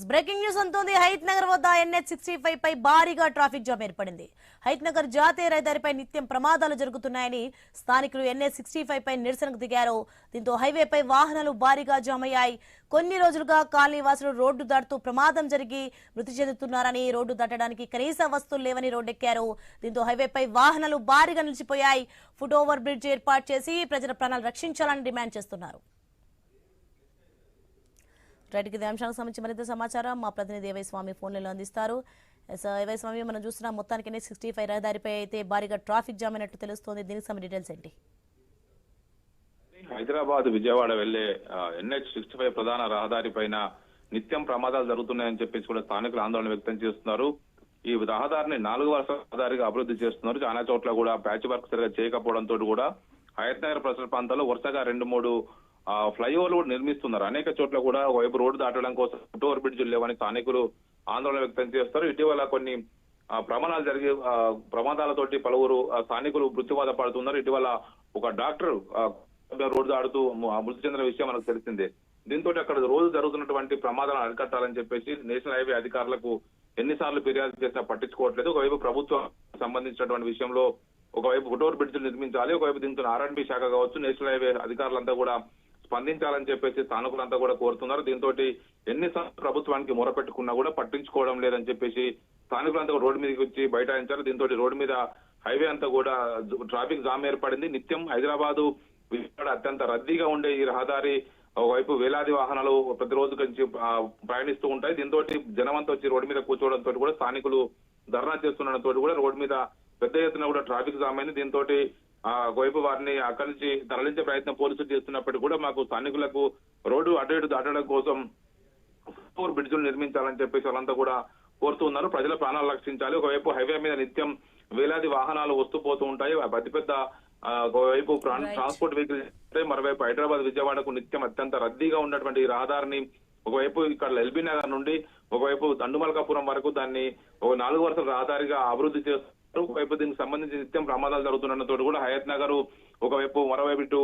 Breaking news అంతోంది. Hayathnagar వద్ద NH65 పై భారీగా ట్రాఫిక్ జామ్ ఏర్పడింది. హైత్ నగర్ జాతీయ రహదారిపై నిత్యం ప్రమాదాలు జరుగుతున్నాయని స్థానికులు NH65 పై నిరసనకు దిగారు. దీంతో హైవేపై వాహనాలు భారీగా జామ్ అయ్యాయి. కొన్ని రోజులుగా కాలనీ వాసులు రోడ్డు దాటుతూ ప్రమాదం జరిగి మృతి చెందుతున్నారని, రోడ్డు దాటడానికి కనీస వస్తువులు లేవని రోడ్డెక్కారు. దీంతో హైవేపై వాహనాలు భారీగా నిలిచిపోయాయి. ఫుట్ ఓవర్ బ్రిడ్జ్ ఏర్పాటు చేసి ప్రజల ప్రాణాలు రక్షించాలని డిమాండ్ చేస్తున్నారు. రైట్కి ఇదే అంశానికి సంబంధించి మరింత సమాచారం మా ప్రతినిధి ఏవైస్వామి ఫోన్లలో అందిస్తారు. ఏవైస్వామి, మనం చూస్తున్నాం మొత్తానికి NH65 రహదారిపై అయితే భారీగా ట్రాఫిక్ జామ్ అయినట్టు తెలుస్తోంది. దీనికి సంబంధించి డీటెయిల్స్ ఏంటి? హైదరాబాద్ విజయవాడ వెళ్లే NH65 ప్రధాన రహదారి పైన నిత్యం ప్రమాదాలు జరుగుతున్నాయని చెప్పేసి కూడా స్థానికులు ఆందోళన వ్యక్తం చేస్తున్నారు. ఈ రహదారిని 4 వరుసల రహదారిగా అభివృద్ధి చేస్తున్నారు. చాలా చోట్ల కూడా ప్యాచ్ వర్క్ సరిగా చేయకపోవడంతో కూడా హయత్ నగర్ పరిసర ప్రాంతాల్లో వరుసగా 2-3 ఫ్లైఓవర్లు కూడా నిర్మిస్తున్నారు. అనేక చోట్ల కూడా వైపు రోడ్డు దాటడం కోసం ఫుట్ ఓవర్ బ్రిడ్జ్లు లేవని స్థానికులు ఆందోళన వ్యక్తం చేస్తారు. ఇటీవల కొన్ని ప్రమాదాలు జరిగే ప్రమాదాలతోటి పలువురు స్థానికులు మృత్యువాత పడుతున్నారు. ఇటీవల ఒక డాక్టర్ రోడ్డు దాడుతూ మృతి చెందిన విషయం మనకు తెలిసిందే. దీంతో అక్కడ రోజు జరుగుతున్నటువంటి ప్రమాదాలను అరికట్టాలని చెప్పేసి నేషనల్ హైవే అధికారులకు ఎన్నిసార్లు ఫిర్యాదు చేసినా పట్టించుకోవట్లేదు. ఒకవైపు ప్రభుత్వం సంబంధించినటువంటి విషయంలో ఒకవైపు ఫుట్ ఓవర్ బ్రిడ్జ్లు నిర్మించాలి, ఒకవైపు దీంతో R&B శాఖ కావచ్చు, నేషనల్ హైవే అధికారులంతా కూడా స్పందించాలని చెప్పేసి స్థానికులంతా కూడా కోరుతున్నారు. దీంతో ఎన్నిసార్లు ప్రభుత్వానికి మొరపెట్టుకున్నా కూడా పట్టించుకోవడం లేదని చెప్పేసి స్థానికులంతా రోడ్డు మీదకి వచ్చి బైఠాయించారు. దీంతో రోడ్డు మీద హైవే అంతా కూడా ట్రాఫిక్ జామ్ ఏర్పడింది. నిత్యం హైదరాబాదు విజయవాడ అత్యంత రద్దీగా ఉండే ఈ రహదారి ఒకవైపు వేలాది వాహనాలు ప్రతిరోజు నుంచి ప్రయాణిస్తూ ఉంటాయి. దీంతో జనమంతా వచ్చి రోడ్డు మీద కూర్చోవడంతో కూడా స్థానికులు ధర్నా చేస్తుండడంతో కూడా రోడ్డు మీద పెద్ద ఎత్తున కూడా ట్రాఫిక్ జామ్ అయింది. దీంతో ఒకవైపు వారిని అక్కడి నుంచి తరలించే ప్రయత్నం పోలీసులు చేస్తున్నప్పటికీ కూడా మాకు స్థానికులకు రోడ్డు అటు ఇటు దాటడం కోసం ఫోర్ బ్రిడ్జ్లు నిర్మించాలని చెప్పేసి వాళ్ళంతా కూడా కోరుతున్నారు. ప్రజల ప్రాణాలు రక్షించాలి. ఒకవైపు హైవే మీద నిత్యం వేలాది వాహనాలు వస్తూ పోతూ ఉంటాయి. అతిపెద్ద ఒకవైపు ట్రాన్స్పోర్ట్ వెహికల్, మరోవైపు హైదరాబాద్ విజయవాడకు నిత్యం అత్యంత రద్దీగా ఉన్నటువంటి ఈ రహదారిని ఒకవైపు ఇక్కడ ఎల్బీ నగర్ నుండి ఒకవైపు దండుమల్కాపురం వరకు దాన్ని ఒక 4 వరుసల రహదారిగా అభివృద్ధి చేస్తారు. ఒకవైపు దీనికి సంబంధించి నిత్యం ప్రమాదాలు జరుగుతుండటంతో కూడా హయత్ నగర్ ఒకవైపు మరోవైపు ఇటు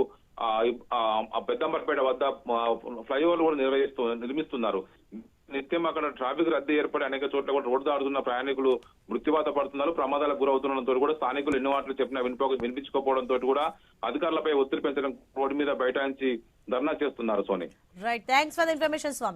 పెద్దంబర్పేట వద్ద ఫ్లైఓవర్లు కూడా నిర్మిస్తున్నారు. నిత్యం అక్కడ ట్రాఫిక్ రద్దీ ఏర్పడి అనేక చోట్ల కూడా రోడ్డు దాడుతున్న ప్రయాణికులు మృత్యువాత పడుతున్నారు. ప్రమాదాలకు గురవుతుండటంతో కూడా స్థానికులు ఎన్ని మాటలు చెప్పినా వినిపించుకోకపోవడంతో కూడా అధికారులపై ఒత్తిడి పెంచడం రోడ్డు మీద బైఠాయించి ధర్నా చేస్తున్నారు. Soni, right, thanks for the information Swamy.